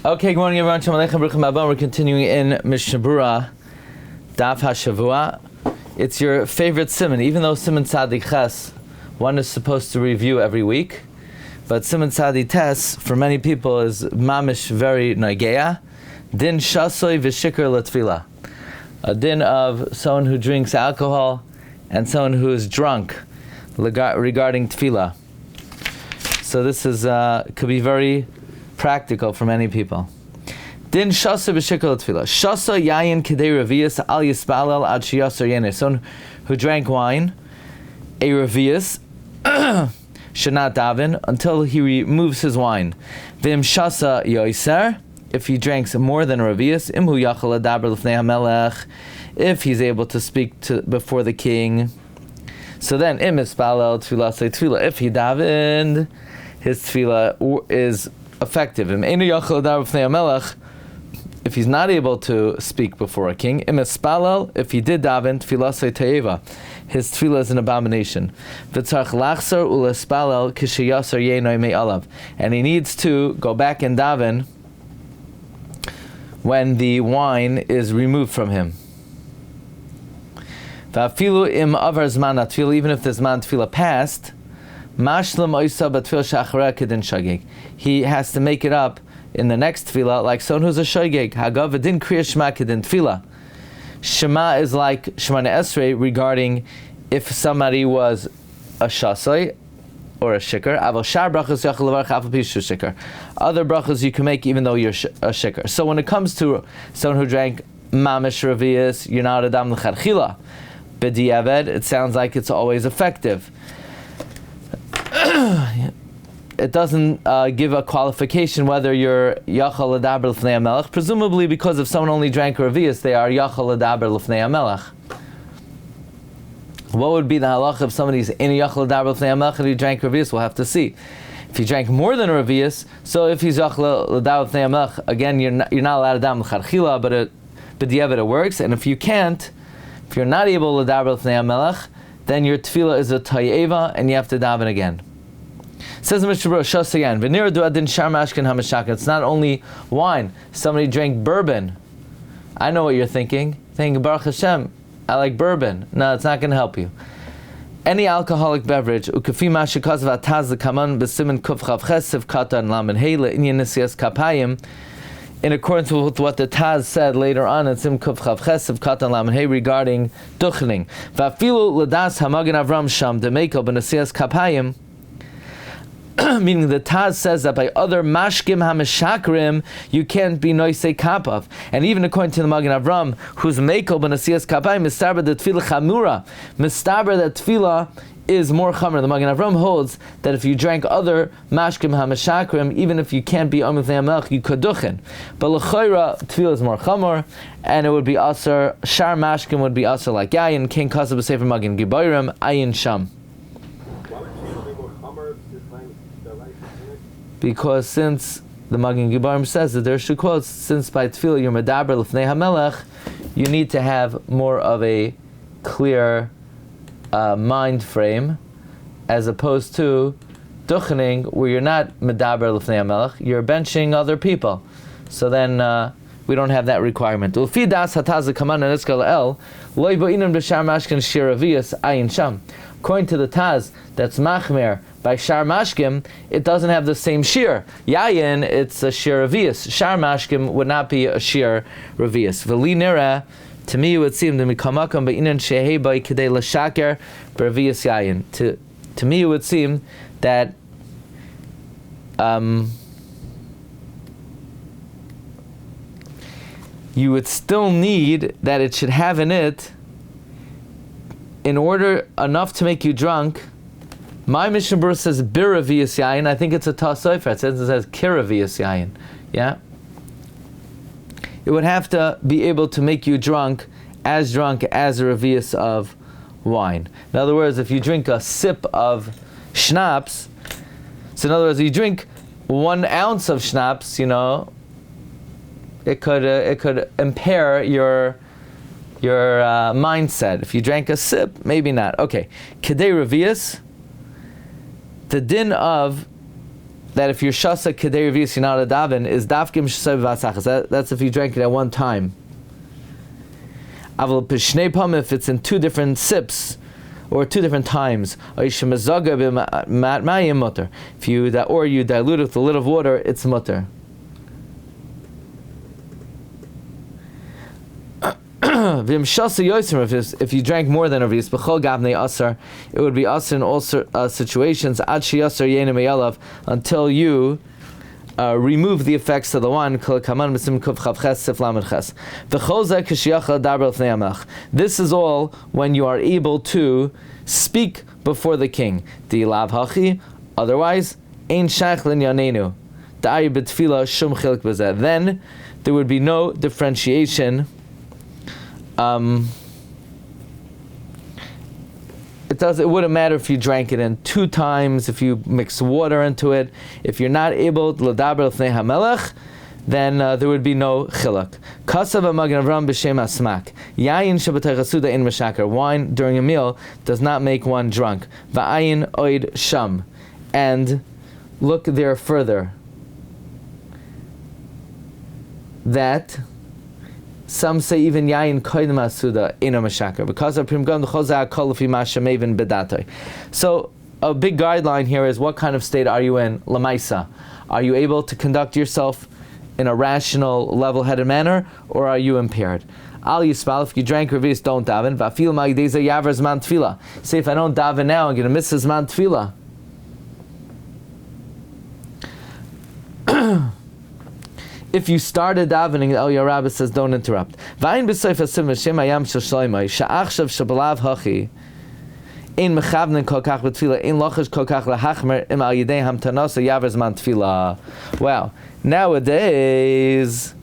Okay, good morning everyone. Shalom Aleichem, Baruch Haba. We're continuing in Mishna, Daf Hashavua. It's your favorite Siman, even though Siman Tzadik Ches, one is supposed to review every week, but Siman Tzadik Tes, for many people, is mamish very nageya. Din shasoy v'shikr l'tfila. A din of someone who drinks alcohol and someone who is drunk regarding tefillah. So this is could be very practical for many people. Din shasa b'shikol tefillah. Shasa yayin k'dei revius al yispalel ad sheyasar yeneh. Someone who drank wine, a revius, should not daven until he removes his wine. V'im shasa yoiser. If he drinks more than a revius, imhu yachal adaber l'fnei hamelech. If he's able to speak before the king. So then, im ispalel tefillah say tefillah. If he davened, his tefillah is effective. If he's not able to speak before a king, if he did daven, his tefillah is an abomination. And he needs to go back and daven when the wine is removed from him. Even if the zman tefillah passed, he has to make it up in the next tefillah, like someone who's a shogeg. Hagav din kriya shema kedin tefillah. Shema is like Shema Esrei regarding if somebody was a shasai or a shikr. Aval shar brachas yachal levarach afal pishu shikr. Other brachas you can make even though you're a shikr. So when it comes to someone who drank mamish revius, you're not adam l'chadchila. B'diavad, it sounds like it's always effective. It doesn't give a qualification whether you're yachal l'daber l'fnei hamelech. Presumably because if someone only drank revius, they are yachal l'daber l'fnei hamelech. What would be the halacha if somebody's in a yachal l'daber l'fnei hamelech and he drank revius? We'll have to see. If he drank more than a revius, so if he's yachal l'daber l'fnei hamelech, again you're not allowed to daven l'chadchila, but b'diavad it works. And if you're not able to daber l'fnei hamelech, then your tefillah is a tayeva and you have to daven again. Says the Mishnah Shas again. V'nira du adin shar mashkin hamashaka. It's not only wine. Somebody drank bourbon. I know what you're thinking. Thinking Baruch Hashem, I like bourbon. No, it's not going to help you. Any alcoholic beverage, ukafi mashikaz v'ataz l'kaman b'simen kuf chav chesiv kata and lamen heile inyan nesias kapayim. In accordance with what the Taz said later on in Sim Kuf Chav Chesiv Katan Laman Hey regarding Duchening. V'afilu l'das hamagin Avram sham demeiko b'nesias kapayim. Meaning the Taz says that by other mashkim hameshakrim you can't be noisei kapav, and even according to the Magen Avram, who's meiko b'nesias kapayim mistaber the tefillah chamura, mistaber that tefillah is more chamer. The Magen Avram holds that if you drank other mashkim hameshakrim, even if you can't be amid melech, you could duchen. But l'chayra tefillah is more chamer, and it would be aser. Shar mashkim would be aser like yayin. King kasav b'sefer Magen Giborim ayin sham. Because since the Magen Giborim says that there should quotes, since by tefillah you're medaber l'fnei hamelech, you need to have more of a clear mind frame, as opposed to duchening, where you're not medaber l'fnei hamelech, you're benching other people. So then we don't have that requirement. Ulfi das hataz kaman neskal el loy bo'inam b'shar mashkin shir avias ayin sham. According to the Taz, that's machmer by shar mashkim, it doesn't have the same shir. Yayin, it's a shir avias. Shar mashkim would not be a shir avias. V'li nira. To me, it would seem to me it would seem that you would still need that it should have in it, in order enough to make you drunk. My Mishnah Berura says bira v'yas yayin. I think it's a tasoifer. It says kira v'yas yayin. Yeah. It would have to be able to make you drunk as a revius of wine. In other words, if you drink a sip of schnapps, so in other words, you drink 1 ounce of schnapps, it could impair your mindset. If you drank a sip, maybe not. Okay, kedei revius, the din of that if you're shasa kedei revius, you're not a daven, is dafkim shesay v'asachas. That's if you drank it at one time. Aval p'shnei pam, if it's in two different sips or two different times. If you or you dilute it with a little water, it's mutter. If you drank more than a revius, it would be asr in all situations until you remove the effects of the wine. This is all when you are able to speak before the king. Otherwise, then there would be no differentiation. It wouldn't matter if you drank it in 2 times, if you mix water into it. If you're not able to l'daber l'fnei hamelech, then there would be no chiluk. Kasav Magen Avram b'shem asmak. Yayin shebatei chasuda in meshaker. Wine during a meal does not make one drunk. Va'ayin oid sham. And look there further. That some say even yayin koydem asuda ino meshaker, because of primgon chozah kol lefi mashamevin bedatoi. So a big guideline here is, what kind of state are you in lamaisa? Are you able to conduct yourself in a rational, level-headed manner, or are you impaired? Al yisbal, if you drank revius, don't daven. Va'afil ma'ideza yaver zman tefila. Say, if I don't daven now, I'm going to miss the zman tefila. If you started davening, El Yarabba says, don't interrupt. V'ayin b'soif asim v'shem hayam shel shloimai, sha'achshav shabalav hachi, in mechavnen kol kach b'tfila, in lochash kol kach lahachmer, im al yidei hamtanasa yaver zman tefila. Wow. Nowadays,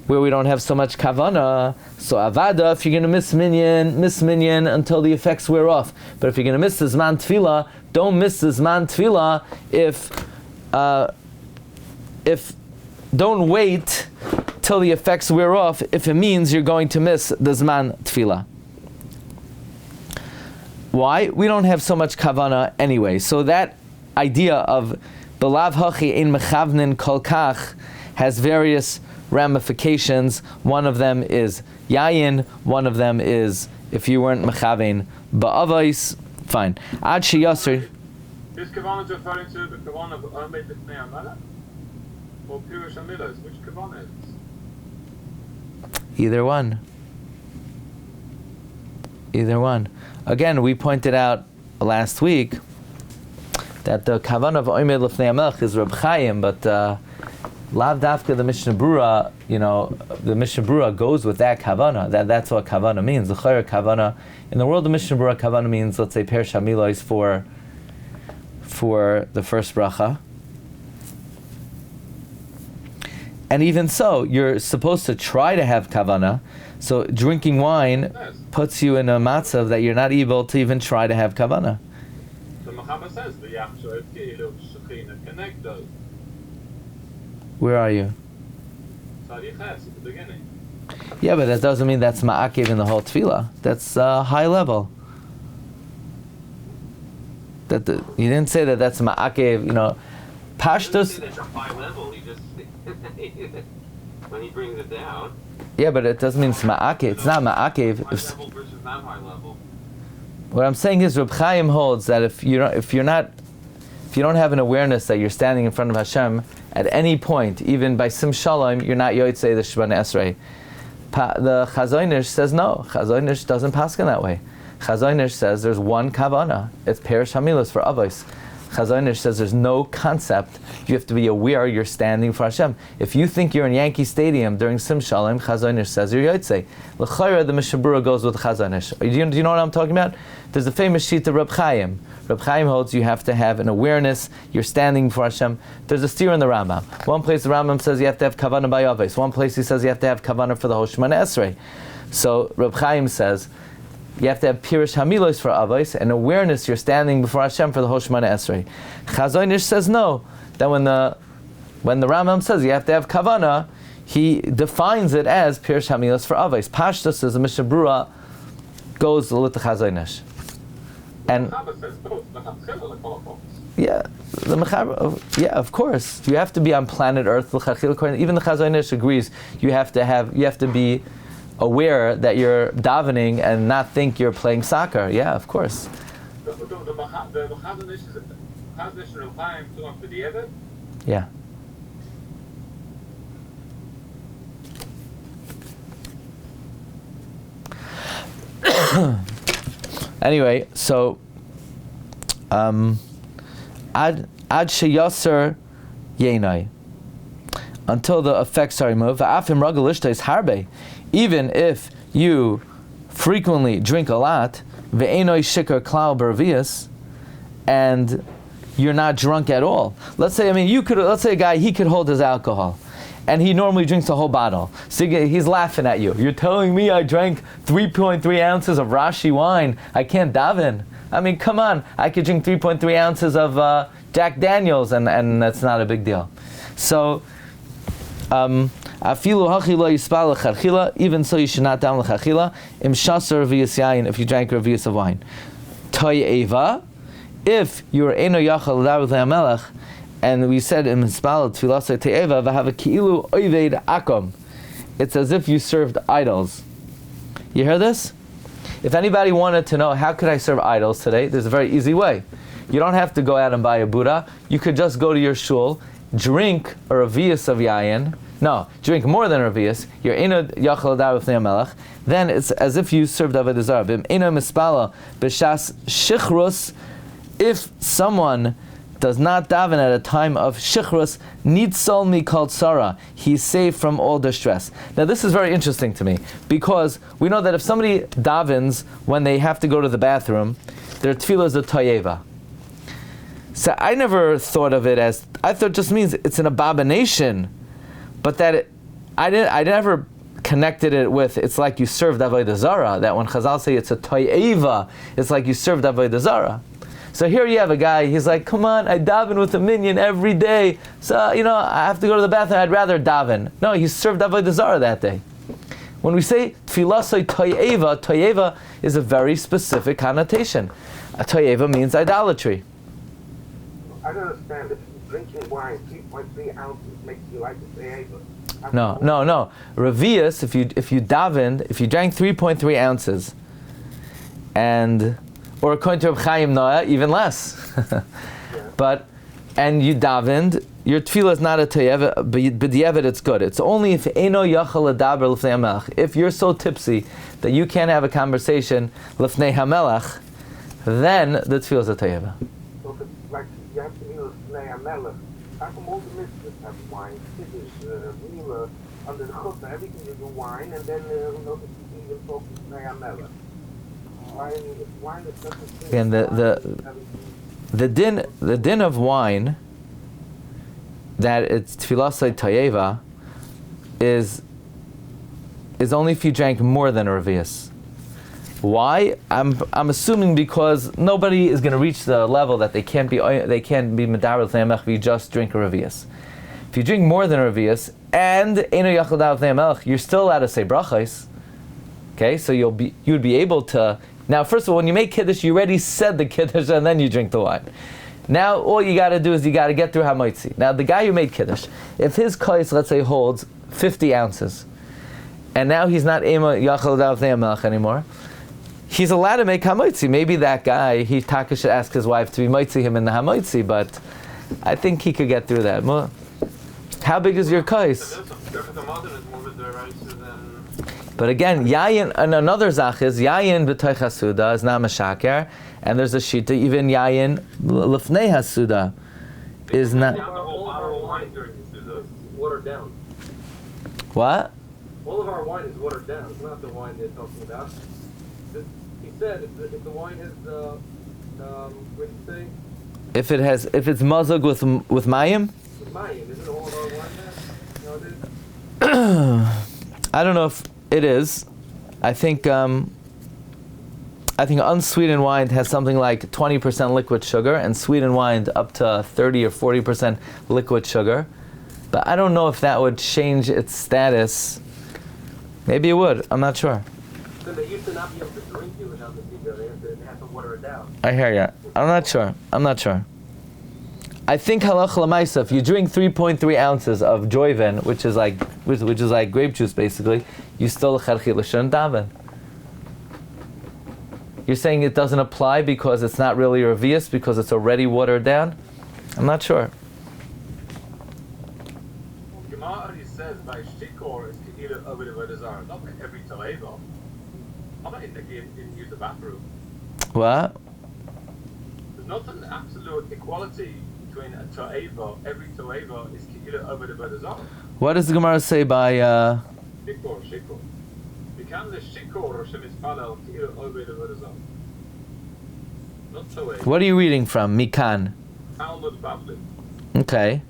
where we don't have so much kavana, so avada, if you're going to miss minyan until the effects wear off. But if you're going to miss the zman tefila, don't miss the zman tefila if don't wait till the effects wear off if it means you're going to miss the zman tefila. Why? We don't have so much kavana anyway. So that idea of belav hachi in mechavnin kol kach has various ramifications. One of them is yayin. One of them is if you weren't mechavein ba'avais. Fine. Ad sheyasser. Is kavana referring to the kavana of Omed B'fnei Hamelech or purest amilos? Which kavana is? Either one. Either one. Again, we pointed out last week that the kavanah of Omed L'fnei Hamelech is Reb Chaim, but lav dafka the Mishna Berura, the Mishna Berura goes with that kavanah. That's what kavanah means. The chayr kavanah in the world of Mishna Berura, kavanah means, let's say, purest amilos for the first bracha. And even so, you're supposed to try to have kavanah. So drinking wine puts you in a matzav that you're not able to even try to have kavanah. The Muhammad says the Yachsho Ki'ilu Shechina Connector. Where are you? Tzadiches at the beginning. Yeah, but that doesn't mean that's ma'akev in the whole tefillah. That's high level. You didn't say that that's ma'akev, Pashtus. It's a high level. He just when he brings it down. Yeah, but it doesn't mean it's ma'akev. It's not ma'akev. High level versus not high level. What I'm saying is, Reb Chaim holds that if you don't have an awareness that you're standing in front of Hashem at any point, even by sim shalom, you're not yotzei the Shemana Esrei. The Chazon Ish says no. Chazon Ish doesn't paskin that way. Chazon Ish says there's one kavanah. It's parish hamilos for avos. Chazon Ish says there's no concept. You have to be aware you're standing for Hashem. If you think you're in Yankee Stadium during Sim Shalom, Chazon Ish says you're Yotzei. L'chayra, the Mishna Berura goes with Chazon Ish. Do you know what I'm talking about? There's the famous sheet of Reb Chaim. Reb Chaim holds you have to have an awareness. You're standing for Hashem. There's a steer in the Rambam. One place the Rambam says you have to have kavanah by Yaves. One place he says you have to have kavanah for the whole Shemana Esrei. So Reb Chaim says you have to have pirish hamilos for avos and awareness you're standing before Hashem for the whole Shemana Esrei. Chazon Ish says no. That when the Rambam says you have to have kavanah, he defines it as pirish hamilos for avos. Pashtus says the Mishna Berura goes with the Chazon Ish. And Yeah, the mechaber. Yeah, of course. You have to be on planet Earth. Even the Chazon Ish agrees. You have to be aware that you're davening and not think you're playing soccer. Yeah, of course. The Chazon Ish is Chazon Ish and Chaim talking for the Eved. Yeah. Anyway, so ad sheyasser yenai, until the effects are removed. Va'afim ragalishta is harbe, even if you frequently drink a lot. Ve'enoi shikar klal b'revius, and you're not drunk at all. Let's say a guy, he could hold his alcohol, and he normally drinks a whole bottle. So he's laughing at you. You're telling me I drank 3.3 ounces of Rashi wine. I can't daven. I mean, come on. I could drink 3.3 ounces of Jack Daniels, and that's not a big deal. So, afilu hachi lo yispal lecharchila, even so you should not daven lecharchila, im shasar revius yayin, if you drank revius of wine. Toyeva, if you are eno yachal l'davar le'amelech, and we said in Mispal Tfilasei Te'eva v'hava ki'ilu oived akom. It's as if you served idols. You hear this? If anybody wanted to know how could I serve idols today, there's a very easy way. You don't have to go out and buy a Buddha. You could just go to your shul, drink a revius of yayin. No, drink more than a revius. You're eno yachal l'davar le'amelech. Then it's as if you served avodah zarah. B'im eno mispala b'shas shichrus. If someone does not daven at a time of shichrus, nitzol mikol tzara, he's saved from all distress. Now this is very interesting to me, because we know that if somebody davens when they have to go to the bathroom, their tefillah is a toyeva. So I never thought of it as, I thought it just means it's an abomination, but that I never connected it with, it's like you served avodah zarah, that when Chazal say it's a toyeva, it's like you served avodah zarah. So here you have a guy, he's like, come on, I daven with a minion every day. So, I have to go to the bathroom, I'd rather daven. No, he served avodah zarah that day. When we say tfilasei toyeva is a very specific connotation. A toyeva means idolatry. I don't understand. If drinking wine 3.3 ounces makes you like a toyeva. No. Revius, if you davened, if you drank 3.3 ounces, or according to Reb Chaim Noah, even less. And you davened, your tefillah is not a toyeva, but b'diavad it's good. It's only if eno yachal ledaber l'fnei hamelach. If you're so tipsy that you can't have a conversation l'fnei hamelach, then the tefillah is a toyeva. So if it's like you have to be l'fnei hamelach, how come all the mitzvahs have wine? Kiddush, meal, under the chutzah, everything you do wine, and then even talk l'fnei hamelach. Wine is such a thing. And the din of wine, that it's tfilasei toyeva, is only if you drank more than a revius. Why? I'm assuming because nobody is going to reach the level that they can't be medaber l'fnei if you just drink a revius. If you drink more than a revius and eno yachal l'davar l'fnei hamelech, you're still allowed to say brachos. Okay, so you'd be able to. Now, first of all, when you make kiddush, you already said the kiddush, and then you drink the wine. Now, all you got to do is you got to get through hamaitzi. Now, the guy who made kiddush, if his kais, let's say, holds 50 ounces, and now he's not ema yachal l'davar l'fnei hamelech anymore, he's allowed to make hamaitzi. Maybe that guy, Taka should ask his wife to be maitzi him in the hamaitzi, but I think he could get through that. How big is your kais? But again, yayin, and another zach is yayin b'toich hasuda is not mashaker, and there's a shita even yayin l'fnei hasuda is not. All of our wine during the suda is watered down. What? All of our wine is watered down. It's not the wine they're talking about. He said if the wine has what did you say? If it's mazug with mayim. With mayim, isn't all of our wine there nowadays? I don't know if it is. I think unsweetened wine has something like 20% liquid sugar, and sweetened wine up to 30 or 40% liquid sugar. But I don't know if that would change its status. Maybe it would. I'm not sure. So they used to not be able to drink you without the beer. They have to water it down. I hear ya. I'm not sure. I think halacha l'maisa, if you drink 3.3 ounces of joyven, which is like grape juice basically, you still l'charchila shouldn't daven. You're saying it doesn't apply because it's not really a revius, because it's already watered down? I'm not sure. Gemara already says by shikor is to eat it over the vodazar, not by every toeva. I'm not in use the bathroom. What? There's not an absolute equality between a toeva. Every toeva is to eat it over the vodazar. What does the Gemara say by Shikor. Become the shikor shemispalel to eat it over the vodazar. Not toeva. What are you reading from? Mikan. Talmud Bavli. Okay.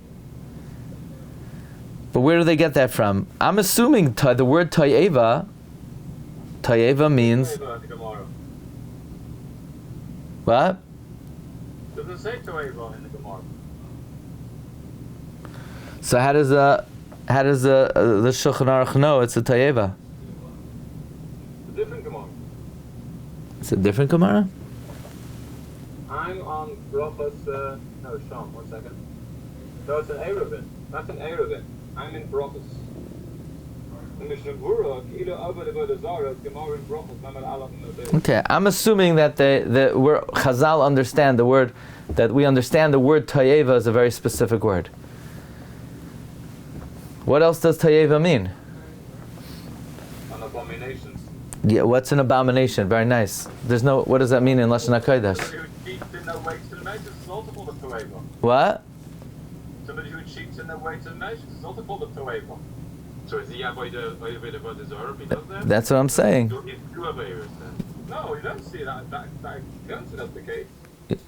But where do they get that from? I'm assuming the word toeva means... Toeva in the Gemara. What? Doesn't say toeva in the Gemara. So how does the Shulchan Aruch know it's a toeva? It's a different Gemara. It's a different Gemara? I'm on Brachos, no, Sham, 1 second. No, it's an Erevin. That's an Erevin. I'm in Brachos. In Mishna Berura, Kila Abba the Zara, Gemara in Brachos, Mamad Alam Nabi. Okay, I'm assuming that we're Chazal understand the word, that we understand the word toeva is a very specific word. What else does toeva mean? An abomination. Yeah, what's an abomination? Very nice. There's no. What does that mean in Lashon HaKodesh? Somebody who cheats in their way to the measures is also called a toeva. What? Somebody who cheats in their way to the measures is also called a toeva. So is he avoid the Zara if he does that? That's what I'm saying. So if you have errors then? No, you don't see that. You don't see that's the case.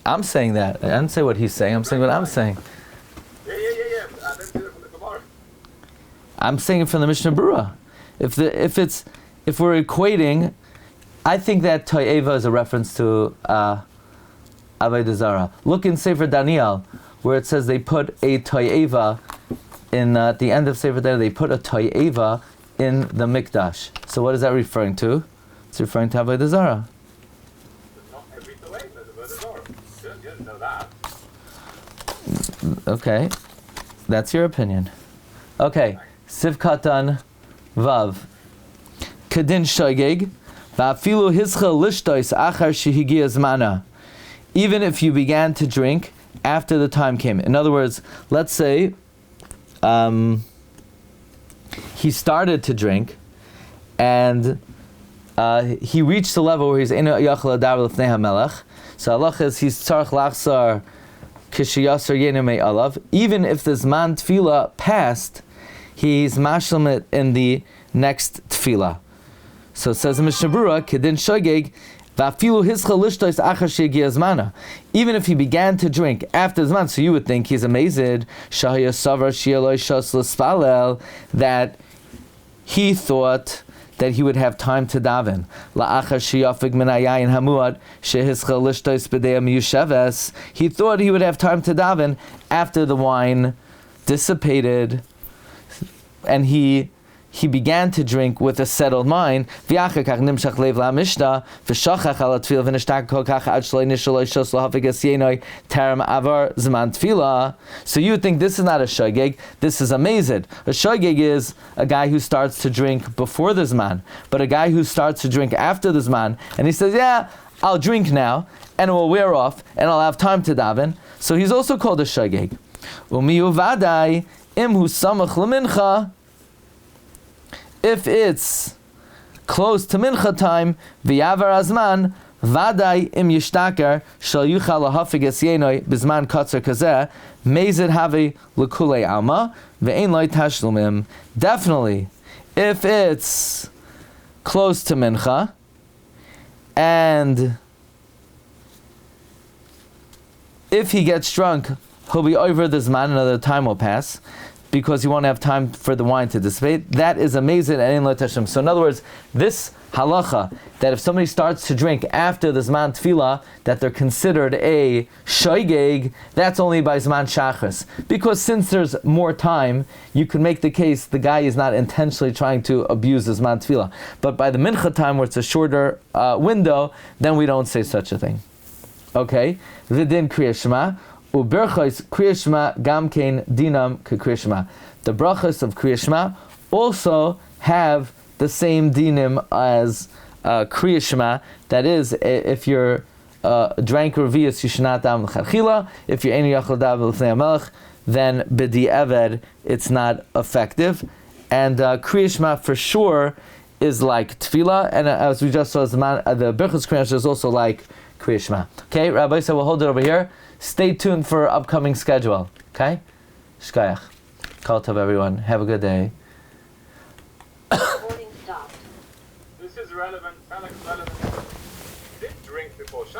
I'm saying that. I didn't say what he's saying. I'm saying what I'm saying. Yeah. I didn't see that from the Gemara. I'm saying it from the Mishnah Berura. If we're equating, I think that toeva is a reference to Avodah Zarah. Look in Sefer Daniel, where it says they put a toeva in at the end of Sefer Daniel. They put a toeva in the mikdash. So what is that referring to? It's referring to Avodah Zarah. Not every toeva is Avodah Zarah. You didn't know that. Okay, that's your opinion. Okay, Sivkatan Vav. Kedin Shogeg, Va'afilu Hischa Lishtois Achar Shehigia Zmana. Even if you began to drink after the time came. In other words, let's say he started to drink and he reached the level where he's in Yachal Adav L'fnei HaMelech. So Allah is he's Tzarech Lachsar Kishiyasar Yenimei Alav. Even if the Zman Tefillah passed, he's mashlim it in the next Tefillah. So it says in Mishnah Berura, Kedin Shogeg, Va'afilu Hischa Lishtois Achar Shehigia Zmana. Even if he began to drink after the Zman, so you would think he's amazed, Shahya Savar Shieloi Shas L'Spalel, that he thought that he would have time to daven. La'achar sheyafig min hayayin hamuad shehischa lishtois b'dei miyusheves. He thought he would have time to daven after the wine dissipated, and he began to drink with a settled mind. V'achar kach nimshach leiv la'mishna v'shachach al tefillah v'nishtak kol kach ad shloi nishaloi shos lahafik esyenoi terem avar zman tefillah. So you would think this is not a shogeg, this is amazed. A shogeg is a guy who starts to drink before the zman, but a guy who starts to drink after the zman, and he says, yeah, I'll drink now, and it will wear off, and I'll have time to daven. So he's also called a shogeg. Umiyu vadai imhu samach lemincha. If it's close to mincha time, v'yavar azman, vaday im yishtaker shal yuchal lahafig esyenoi bizman katzer kazeh mezid have lekulei alma ve'ein loy tashlumim. Definitely, if it's close to mincha and if he gets drunk, he'll be over the zman, another time will pass, because you won't have time for the wine to dissipate. That is amazing and in lo tashlim. So in other words, this halacha, that if somebody starts to drink after the Zman Tefillah, that they're considered a shoygeg, that's only by Zman Shachris. Because since there's more time, you can make the case the guy is not intentionally trying to abuse the Zman Tefillah. But by the Mincha time, where it's a shorter window, then we don't say such a thing. Okay? V'din Kriya Shema. Uberchos Kriya Shema Gamkein Dinam Kriya Shema. The brachos of Kriya Shema also have the same dinim as Kriya Shema. That is, if you're drank revius, you should not daven l'charchila. If you're any yachal daven l'fnei hamelech, then b'di eved it's not effective. And Kriya Shema for sure is like tefillah, and as we just saw, the Birchus Kriya Shema is also like Kriya Shema. Okay, Rabbi said we'll hold it over here. Stay tuned for upcoming schedule. Okay, shkayach. Kol tov, everyone. Have a good day. This is relevant. Alex, relevant. Did drink before